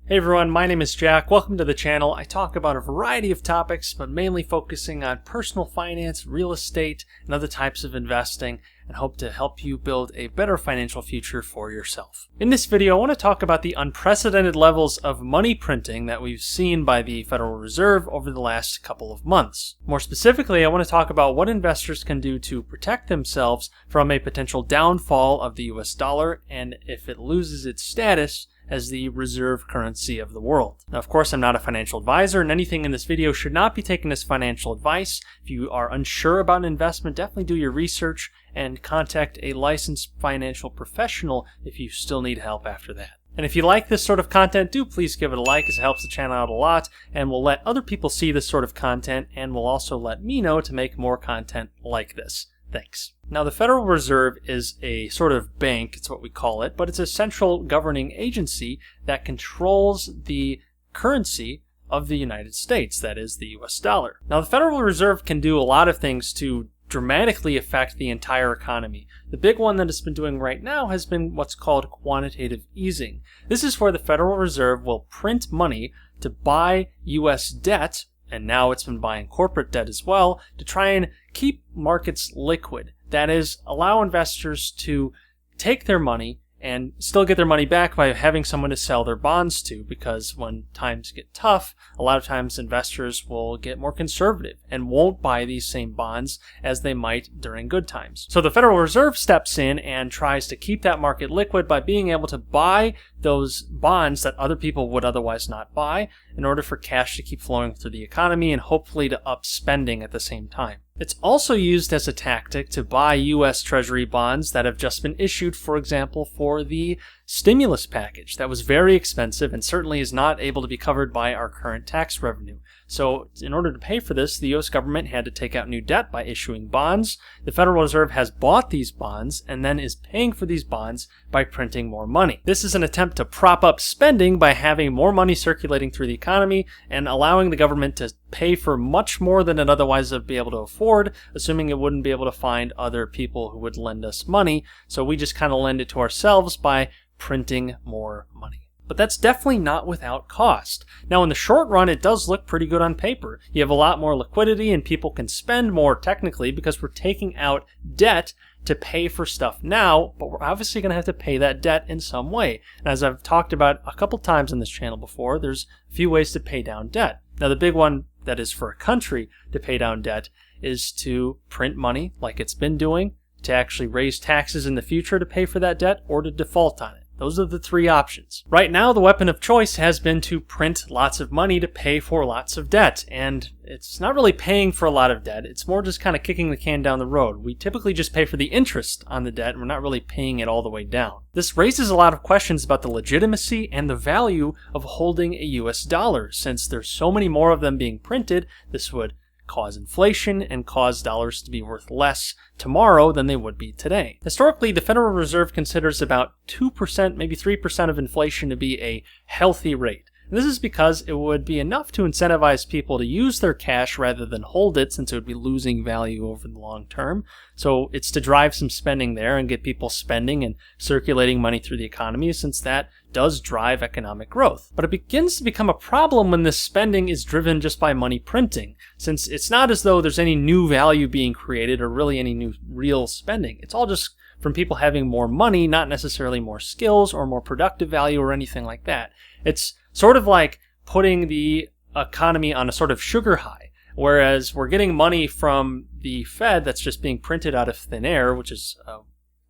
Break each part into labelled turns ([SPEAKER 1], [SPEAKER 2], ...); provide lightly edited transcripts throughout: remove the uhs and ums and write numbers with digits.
[SPEAKER 1] Hey everyone, my name is Jack. Welcome to the channel. I talk about a variety of topics, but mainly focusing on personal finance, real estate, and other types of investing, and hope to help you build a better financial future for yourself. In this video, I want to talk about the unprecedented levels of money printing that we've seen by the Federal Reserve over the last couple of months. More specifically, I want to talk about what investors can do to protect themselves from a potential downfall of the US dollar, and if it loses its status as the reserve currency of the world. Now, of course, I'm not a financial advisor, and anything in this video should not be taken as financial advice. If you are unsure about an investment, definitely do your research and contact a licensed financial professional if you still need help after that. And if you like this sort of content, do please give it a like, as it helps the channel out a lot, and will let other people see this sort of content, and will also let me know to make more content like this. Thanks. Now, the Federal Reserve is a sort of bank, it's what we call it, but it's a central governing agency that controls the currency of the United States, that is the US dollar. Now, the Federal Reserve can do a lot of things to dramatically affect the entire economy. The big one that it's been doing right now has been what's called quantitative easing. This is where the Federal Reserve will print money to buy US debt, and now it's been buying corporate debt as well, to try and keep markets liquid. That is, allow investors to take their money and still get their money back by having someone to sell their bonds to, because when times get tough, a lot of times investors will get more conservative and won't buy these same bonds as they might during good times. So the Federal Reserve steps in and tries to keep that market liquid by being able to buy those bonds that other people would otherwise not buy in order for cash to keep flowing through the economy and hopefully to up spending at the same time. It's also used as a tactic to buy U.S. Treasury bonds that have just been issued, for example, for the stimulus package. That was very expensive and certainly is not able to be covered by our current tax revenue. So in order to pay for this, the U.S. government had to take out new debt by issuing bonds. The Federal Reserve has bought these bonds and then is paying for these bonds by printing more money. This is an attempt to prop up spending by having more money circulating through the economy and allowing the government to pay for much more than it otherwise would be able to afford, assuming it wouldn't be able to find other people who would lend us money. So we just kind of lend it to ourselves by printing more money. But that's definitely not without cost. Now, in the short run, it does look pretty good on paper. You have a lot more liquidity and people can spend more technically because we're taking out debt to pay for stuff now, but we're obviously going to have to pay that debt in some way. And as I've talked about a couple times in this channel before, there's a few ways to pay down debt. Now, the big one that is for a country to pay down debt is to print money like it's been doing, to actually raise taxes in the future to pay for that debt, or to default on it. Those are the three options. Right now, the weapon of choice has been to print lots of money to pay for lots of debt. And it's not really paying for a lot of debt. It's more just kind of kicking the can down the road. We typically just pay for the interest on the debt, and we're not really paying it all the way down. This raises a lot of questions about the legitimacy and the value of holding a US dollar. Since there's so many more of them being printed, this would cause inflation and cause dollars to be worth less tomorrow than they would be today. Historically, the Federal Reserve considers about 2%, maybe 3% of inflation to be a healthy rate. And this is because it would be enough to incentivize people to use their cash rather than hold it, since it would be losing value over the long term. So it's to drive some spending there and get people spending and circulating money through the economy, since that does drive economic growth. But it begins to become a problem when this spending is driven just by money printing, since it's not as though there's any new value being created or really any new real spending. It's all just from people having more money, not necessarily more skills or more productive value or anything like that. It's sort of like putting the economy on a sort of sugar high, whereas we're getting money from the Fed that's just being printed out of thin air, which is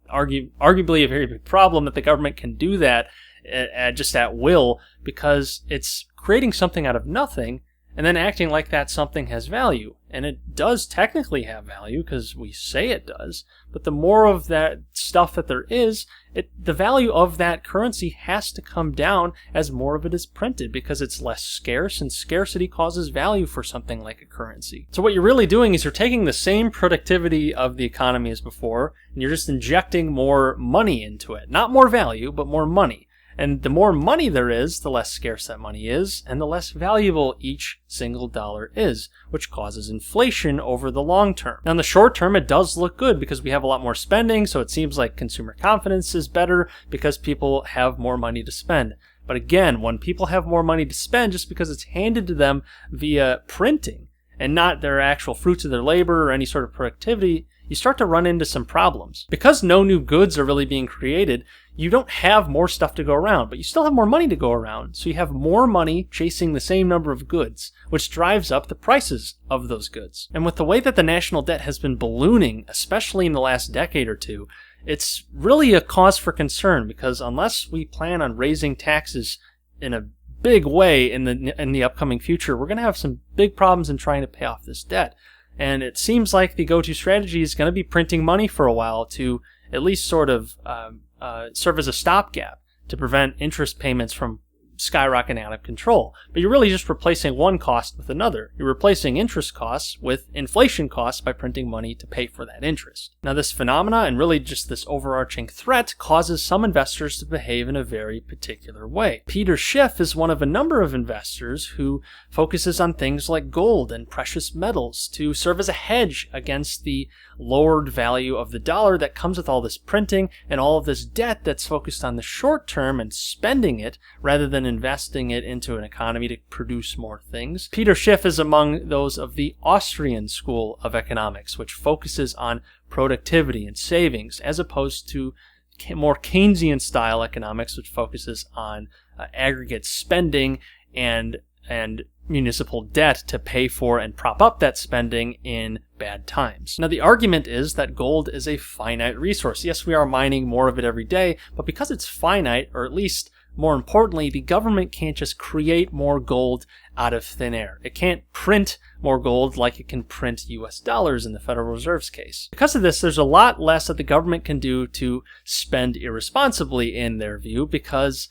[SPEAKER 1] arguably a very big problem that the government can do that just at will, because it's creating something out of nothing and then acting like that something has value. And it does technically have value because we say it does, but the more of that stuff that there is, the value of that currency has to come down as more of it is printed, because it's less scarce, and scarcity causes value for something like a currency. So what you're really doing is you're taking the same productivity of the economy as before, and you're just injecting more money into it. Not more value, but more money. And the more money there is, the less scarce that money is, and the less valuable each single dollar is, which causes inflation over the long term. Now, in the short term, it does look good because we have a lot more spending, so it seems like consumer confidence is better because people have more money to spend. But again, when people have more money to spend just because it's handed to them via printing and not their actual fruits of their labor or any sort of productivity, you start to run into some problems. Because no new goods are really being created, you don't have more stuff to go around, but you still have more money to go around. So you have more money chasing the same number of goods, which drives up the prices of those goods. And with the way that the national debt has been ballooning, especially in the last decade or two, it's really a cause for concern, because unless we plan on raising taxes in a big way in the upcoming future, we're going to have some big problems in trying to pay off this debt. And it seems like the go-to strategy is going to be printing money for a while to at least sort of serve as a stopgap to prevent interest payments from skyrocketing out of control. But you're really just replacing one cost with another. You're replacing interest costs with inflation costs by printing money to pay for that interest. Now, this phenomena, and really just this overarching threat, causes some investors to behave in a very particular way. Peter Schiff is one of a number of investors who focuses on things like gold and precious metals to serve as a hedge against the lowered value of the dollar that comes with all this printing and all of this debt that's focused on the short term and spending it rather than investing it into an economy to produce more things. Peter Schiff is among those of the Austrian school of economics, which focuses on productivity and savings, as opposed to more Keynesian style economics, which focuses on aggregate spending and municipal debt to pay for and prop up that spending in bad times. Now, the argument is that gold is a finite resource. Yes, we are mining more of it every day, but because it's finite, or at least more importantly, the government can't just create more gold out of thin air. It can't print more gold like it can print US dollars in the Federal Reserve's case. Because of this, there's a lot less that the government can do to spend irresponsibly in their view, because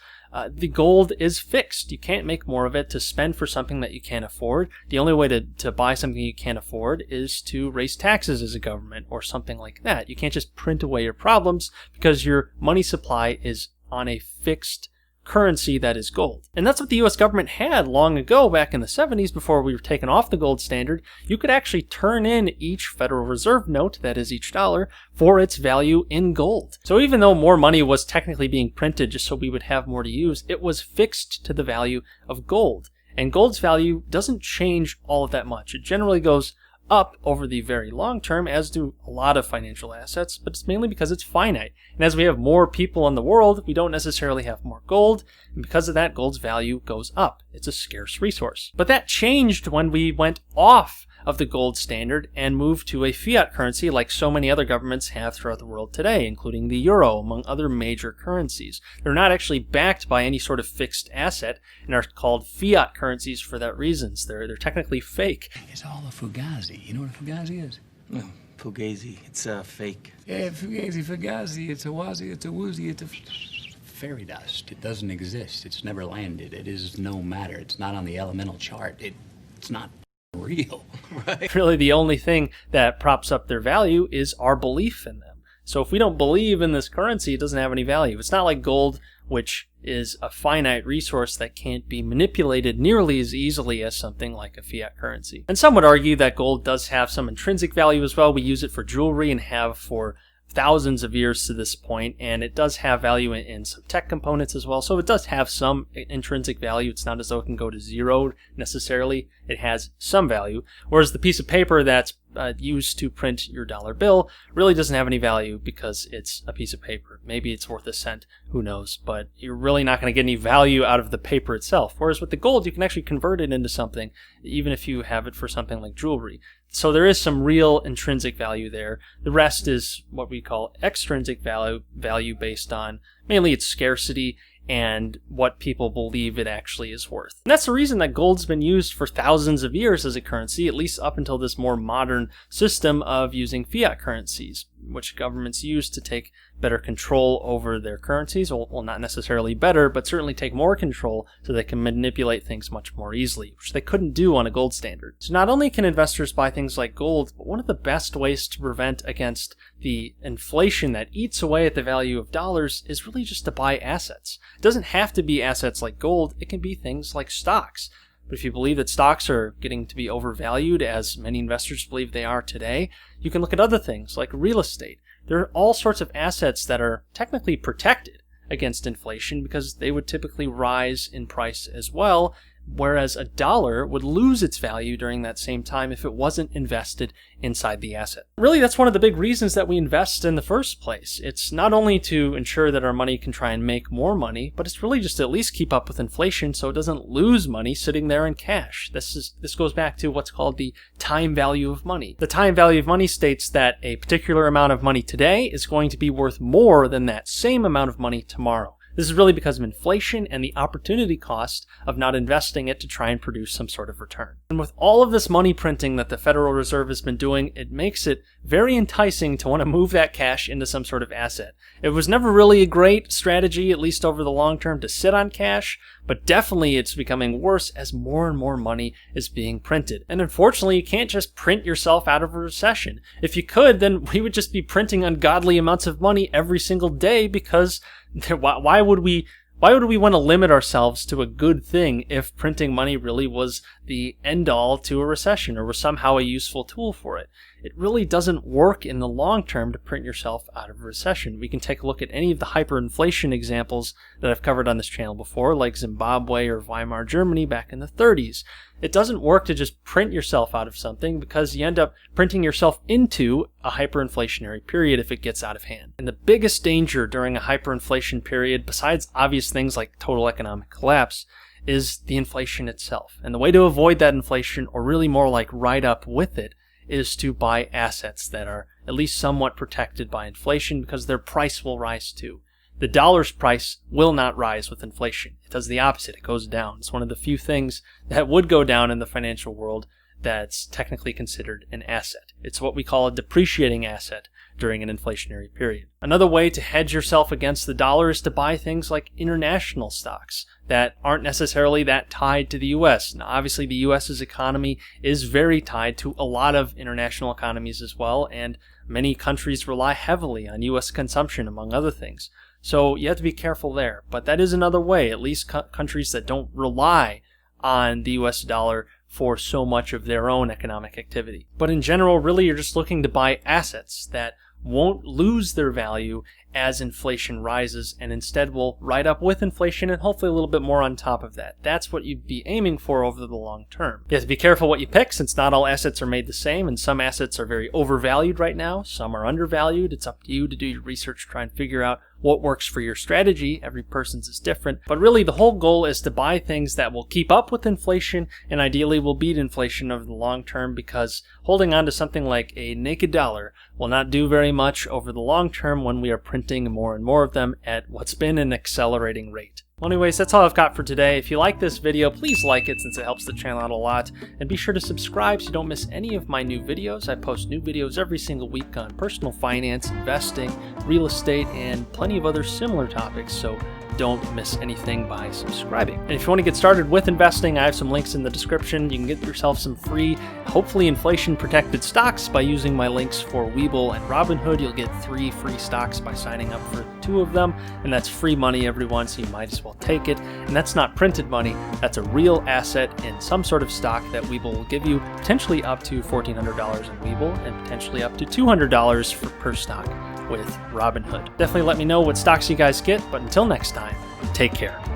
[SPEAKER 1] the gold is fixed. You can't make more of it to spend for something that you can't afford. The only way to buy something you can't afford is to raise taxes as a government or something like that. You can't just print away your problems because your money supply is on a fixed currency that is gold. And that's what the US government had long ago, back in the 70s, before we were taken off the gold standard. You could actually turn in each Federal Reserve note, that is each dollar, for its value in gold. So even though more money was technically being printed just so we would have more to use, it was fixed to the value of gold. And gold's value doesn't change all of that much. It generally goes up over the very long term, as do a lot of financial assets, but it's mainly because it's finite. And as we have more people in the world, we don't necessarily have more gold, and because of that, gold's value goes up. It's a scarce resource. But that changed when we went off of the gold standard and moved to a fiat currency like so many other governments have throughout the world today, including the euro, among other major currencies. They're not actually backed by any sort of fixed asset and are called fiat currencies for that reason. They're technically fake.
[SPEAKER 2] It's all a fugazi. You know what a fugazi is?
[SPEAKER 3] No, fugazi. It's fake.
[SPEAKER 2] Yeah, fugazi. It's a wazi, it's a woozy, it's a fairy dust. It doesn't exist. It's never landed. It is no matter. It's not on the elemental chart. It's not real.
[SPEAKER 3] Right.
[SPEAKER 1] Really, the only thing that props up their value is our belief in them. So if we don't believe in this currency, it doesn't have any value. It's not like gold, which is a finite resource that can't be manipulated nearly as easily as something like a fiat currency. And some would argue that gold does have some intrinsic value as well. We use it for jewelry and have for thousands of years to this point, and it does have value in some tech components as well. So it does have some intrinsic value. It's not as though it can go to zero necessarily. It has some value. Whereas the piece of paper that's used to print your dollar bill really doesn't have any value because it's a piece of paper. Maybe it's worth a cent, who knows, but you're really not going to get any value out of the paper itself. Whereas with the gold, you can actually convert it into something, even if you have it for something like jewelry. So there is some real intrinsic value there. The rest is what we call extrinsic value based on mainly its scarcity and what people believe it actually is worth. And that's the reason that gold's been used for thousands of years as a currency, at least up until this more modern system of using fiat currencies, which governments use to take better control over their currencies. Well, not necessarily better, but certainly take more control so they can manipulate things much more easily, which they couldn't do on a gold standard. So not only can investors buy things like gold, but one of the best ways to prevent against the inflation that eats away at the value of dollars is really just to buy assets. It doesn't have to be assets like gold. It can be things like stocks. But if you believe that stocks are getting to be overvalued, as many investors believe they are today, you can look at other things like real estate. There are all sorts of assets that are technically protected against inflation because they would typically rise in price as well, whereas a dollar would lose its value during that same time if it wasn't invested inside the asset. Really, that's one of the big reasons that we invest in the first place. It's not only to ensure that our money can try and make more money, but it's really just to at least keep up with inflation so it doesn't lose money sitting there in cash. This goes back to what's called the time value of money. The time value of money states that a particular amount of money today is going to be worth more than that same amount of money tomorrow. This is really because of inflation and the opportunity cost of not investing it to try and produce some sort of return. And with all of this money printing that the Federal Reserve has been doing, it makes it very enticing to want to move that cash into some sort of asset. It was never really a great strategy, at least over the long term, to sit on cash, but definitely it's becoming worse as more and more money is being printed. And unfortunately, you can't just print yourself out of a recession. If you could, then we would just be printing ungodly amounts of money every single day because why would we want to limit ourselves to a good thing if printing money really was the end-all to a recession or was somehow a useful tool for it? It really doesn't work in the long term to print yourself out of a recession. We can take a look at any of the hyperinflation examples that I've covered on this channel before, like Zimbabwe or Weimar Germany back in the 30s. It doesn't work to just print yourself out of something because you end up printing yourself into a hyperinflationary period if it gets out of hand. And the biggest danger during a hyperinflation period, besides obvious things like total economic collapse, is the inflation itself. And the way to avoid that inflation, or really more like ride up with it, is to buy assets that are at least somewhat protected by inflation because their price will rise too. The dollar's price will not rise with inflation. It does the opposite. It goes down. It's one of the few things that would go down in the financial world that's technically considered an asset. It's what we call a depreciating asset during an inflationary period. Another way to hedge yourself against the dollar is to buy things like international stocks that aren't necessarily that tied to the U.S. Now, obviously, the U.S.'s economy is very tied to a lot of international economies as well, and many countries rely heavily on U.S. consumption, among other things. So you have to be careful there. But that is another way, at least countries that don't rely on the U.S. dollar for so much of their own economic activity. But in general, really, you're just looking to buy assets that won't lose their value as inflation rises and instead will ride up with inflation and hopefully a little bit more on top of that. That's what you'd be aiming for over the long term. You have to be careful what you pick since not all assets are made the same and some assets are very overvalued right now, some are undervalued. It's up to you to do your research, try and figure out what works for your strategy. Every person's is different. But really the whole goal is to buy things that will keep up with inflation and ideally will beat inflation over the long term, because holding on to something like a naked dollar will not do very much over the long term when we are printing more and more of them at what's been an accelerating rate. Well, anyways, that's all I've got for today. If you like this video, please like it since it helps the channel out a lot. And be sure to subscribe so you don't miss any of my new videos. I post new videos every single week on personal finance, investing, real estate, and plenty of other similar topics. So don't miss anything by subscribing. And if you want to get started with investing, I have some links in the description. You can get yourself some free, hopefully inflation-protected stocks by using my links for Webull and Robinhood. You'll get 3 free stocks by signing up for 2 of them, and that's free money, everyone, so you might as well take it. And that's not printed money. That's a real asset in some sort of stock that Webull will give you, potentially up to $1,400 in Webull and potentially up to $200 per stock with Robinhood. Definitely let me know what stocks you guys get, but until next time, take care.